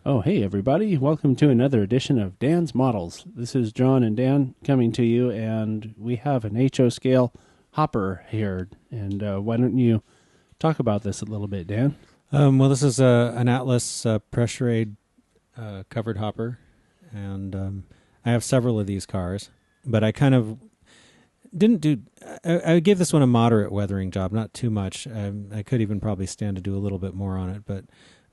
Oh, hey, everybody. Welcome to another edition of Dan's Models. This is John and Dan coming to you, and we have an HO scale hopper here. And why don't you talk about this a little bit, Dan? Well, this is an Atlas pressure aid covered hopper, and I have several of these cars, but I kind of didn't do... I gave this one a moderate weathering job, not too much. I could even probably stand to do a little bit more on it, but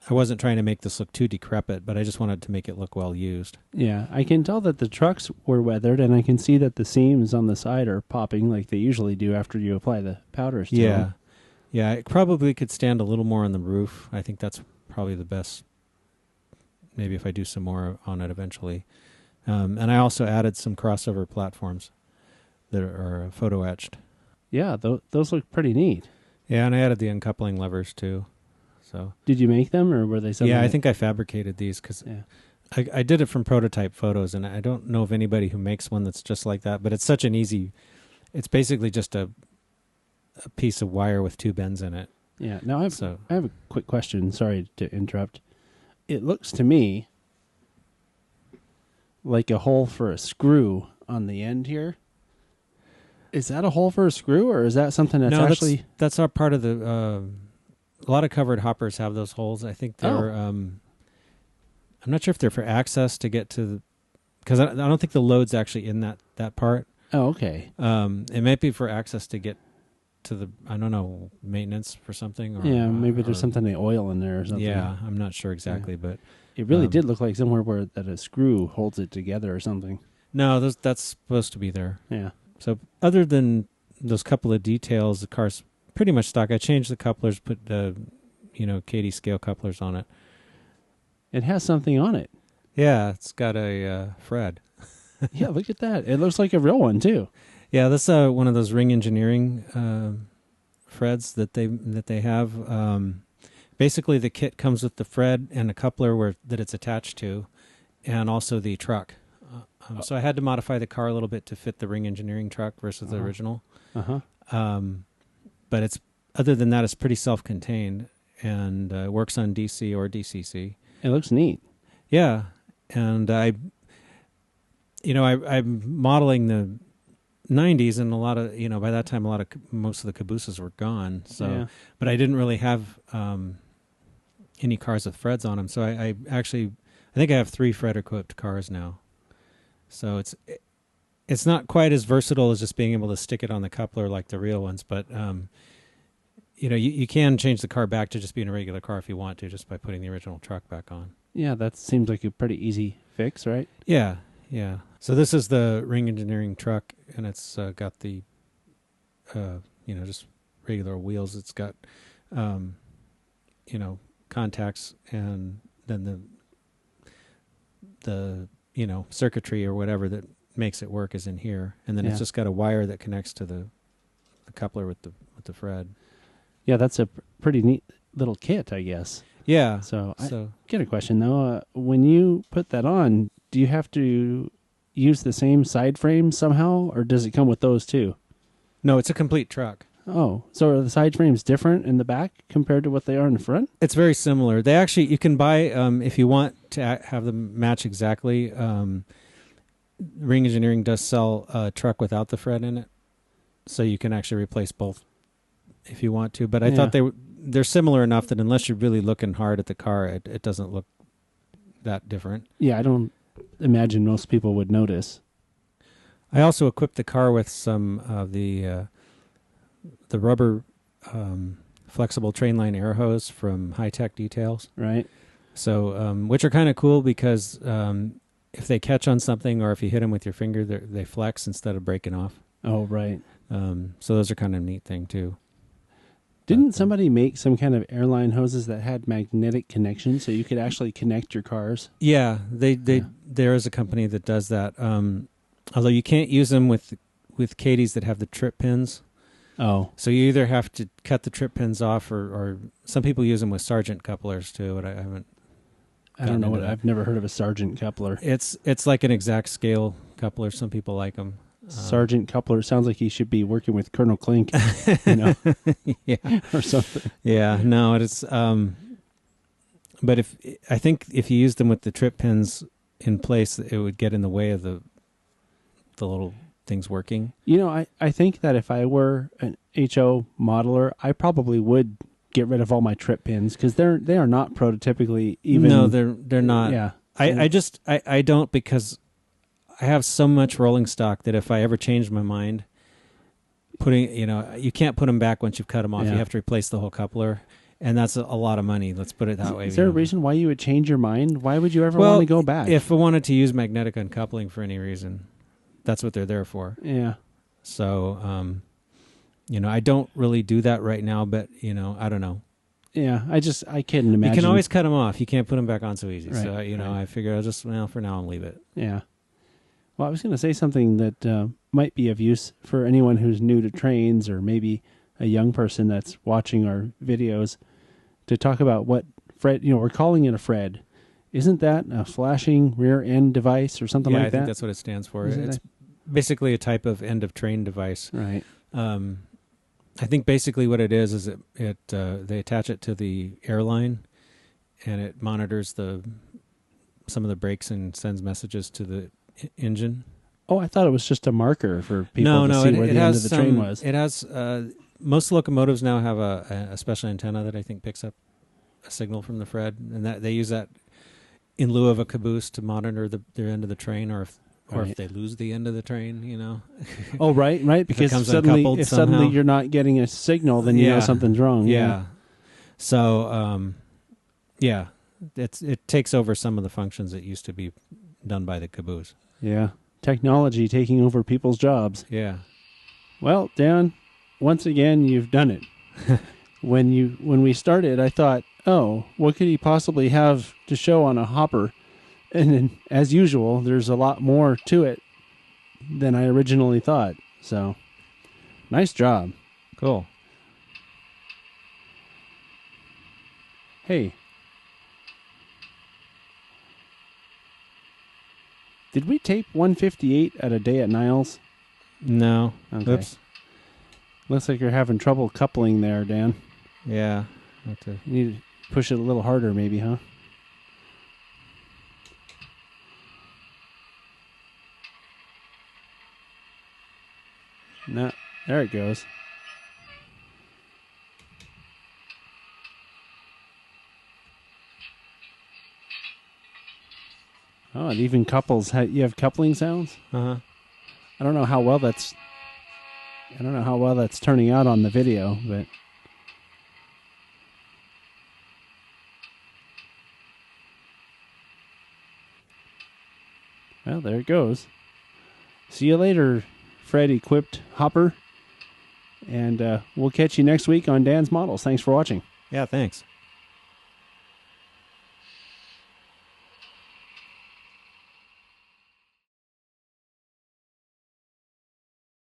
I wasn't trying to make this look too decrepit, but I just wanted to make it look well used. Yeah, I can tell that the trucks were weathered, and I can see that the seams on the side are popping like they usually do after you apply the powders to them. Yeah, it probably could stand a little more on the roof. I think that's probably the best, maybe if I do some more on it eventually. And I also added some crossover platforms that are photo etched. Yeah, those look pretty neat. Yeah, and I added the uncoupling levers too. So did you make them, or were they something? Yeah, I think I fabricated these because I did it from prototype photos, and I don't know of anybody who makes one that's just like that, but it's such an easy... It's basically just a piece of wire with two bends in it. Yeah. Now I have a quick question. Sorry to interrupt. It looks to me like a hole for a screw on the end here. Is that a hole for a screw, or is that something that's actually... That's our part of the... a lot of covered hoppers have those holes. I think they're... I'm not sure if they're for access to get to the... Because I don't think the load's actually in that part. Oh, okay. It might be for access to get to the, I don't know, maintenance for something. Or, yeah, maybe there's something they oil in there or something. Yeah, I'm not sure exactly, but... It really did look like somewhere where that a screw holds it together or something. No, that's supposed to be there. Yeah. So other than those couple of details, the car's pretty much stock. I changed the couplers, put Katie scale couplers on it. It has something on it. Yeah, it's got a Fred. Yeah, look at that. It looks like a real one too. Yeah, that's one of those Ring Engineering Freds that they have. Basically, the kit comes with the Fred and a coupler that it's attached to, and also the truck. So I had to modify the car a little bit to fit the Ring Engineering truck versus the original. But it's, other than that, it's pretty self-contained and works on DC or DCC. It looks neat. Yeah, and I'm modeling the 90s, and a lot of, by that time, most of the cabooses were gone. So, yeah. But I didn't really have any cars with Freds on them. So I think I have 3 Fred-equipped cars now. So it's not quite as versatile as just being able to stick it on the coupler like the real ones, but you can change the car back to just being a regular car if you want to, just by putting the original truck back on. Yeah, that seems like a pretty easy fix, right? Yeah. So this is the Ring Engineering truck, and it's got the just regular wheels. It's got contacts, and then the circuitry or whatever that makes it work is in here, and then it's just got a wire that connects to the coupler with the Fred. Yeah, that's a pretty neat little kit, I guess. Yeah. So I get a question though. When you put that on, do you have to use the same side frame somehow, or does it come with those too? No, it's a complete truck. Oh, so are the side frames different in the back compared to what they are in the front? It's very similar. They actually, you can buy, if you want to have them match exactly, Ring Engineering does sell a truck without the Fred in it. So you can actually replace both if you want to. But I thought they're similar enough that unless you're really looking hard at the car, it doesn't look that different. Yeah, I don't imagine most people would notice. I also equipped the car with some of the rubber flexible train line air hose from High Tech Details. Right. So, which are kind of cool because if they catch on something or if you hit them with your finger, they flex instead of breaking off. Oh, right. So those are kind of a neat thing too. Didn't somebody make some kind of airline hoses that had magnetic connections so you could actually connect your cars? Yeah, there is a company that does that. Although you can't use them with Katie's that have the trip pins. Oh. So you either have to cut the trip pins off or some people use them with Sargent couplers too, but I haven't. I don't know I've never heard of a Sargent coupler. It's like an exact scale coupler. Some people like them. Sergeant Coupler sounds like he should be working with Colonel Klink, yeah, or something. Yeah, no, it's But I think if you used them with the trip pins in place, it would get in the way of the little things working. You know, I think that if I were an HO modeler, I probably would get rid of all my trip pins because they are not prototypically even. No, they're not. Yeah. I don't, because I have so much rolling stock that if I ever change my mind, you can't put them back once you've cut them off. Yeah. You have to replace the whole coupler. And that's a lot of money. Let's put it that way. Is there a reason why you would change your mind? Why would you ever want to go back? If I wanted to use magnetic uncoupling for any reason, that's what they're there for. Yeah. So, I don't really do that right now, but, I don't know. Yeah, I couldn't imagine. You can always cut them off. You can't put them back on so easy. Right, So, right. I figure I'll just, for now, I'll leave it. Yeah. Well, I was going to say something that might be of use for anyone who's new to trains, or maybe a young person that's watching our videos, to talk about what Fred, we're calling it a Fred. Isn't that a flashing rear end device or something like that? Yeah, I think that's what it stands for. It's basically a type of end of train device. Right. I think basically what it is they attach it to the airline, and it monitors some of the brakes and sends messages to the engine. Oh, I thought it was just a marker for people to see where the end of the train was. It has most locomotives now have a special antenna that I think picks up a signal from the Fred, and that they use that in lieu of a caboose to monitor their end of the train, or if they lose the end of the train, Oh, right, because if suddenly you're not getting a signal, then you know something's wrong. Yeah. So, it takes over some of the functions that used to be done by the caboose. Yeah, technology taking over people's jobs. Yeah. Well, Dan, once again, you've done it. When we started, I thought, oh, what could he possibly have to show on a hopper? And then, as usual, there's a lot more to it than I originally thought. So, nice job. Cool. Hey. Did we tape 158 at a day at Niles? No. Okay. Oops. Looks like you're having trouble coupling there, Dan. Yeah. You need to push it a little harder, maybe, huh? No, there it goes. Oh, it even couples. You have coupling sounds? Uh-huh. I don't know how well that's turning out on the video, but well, there it goes. See you later, Fred equipped hopper. And we'll catch you next week on Dan's Models. Thanks for watching. Yeah, thanks.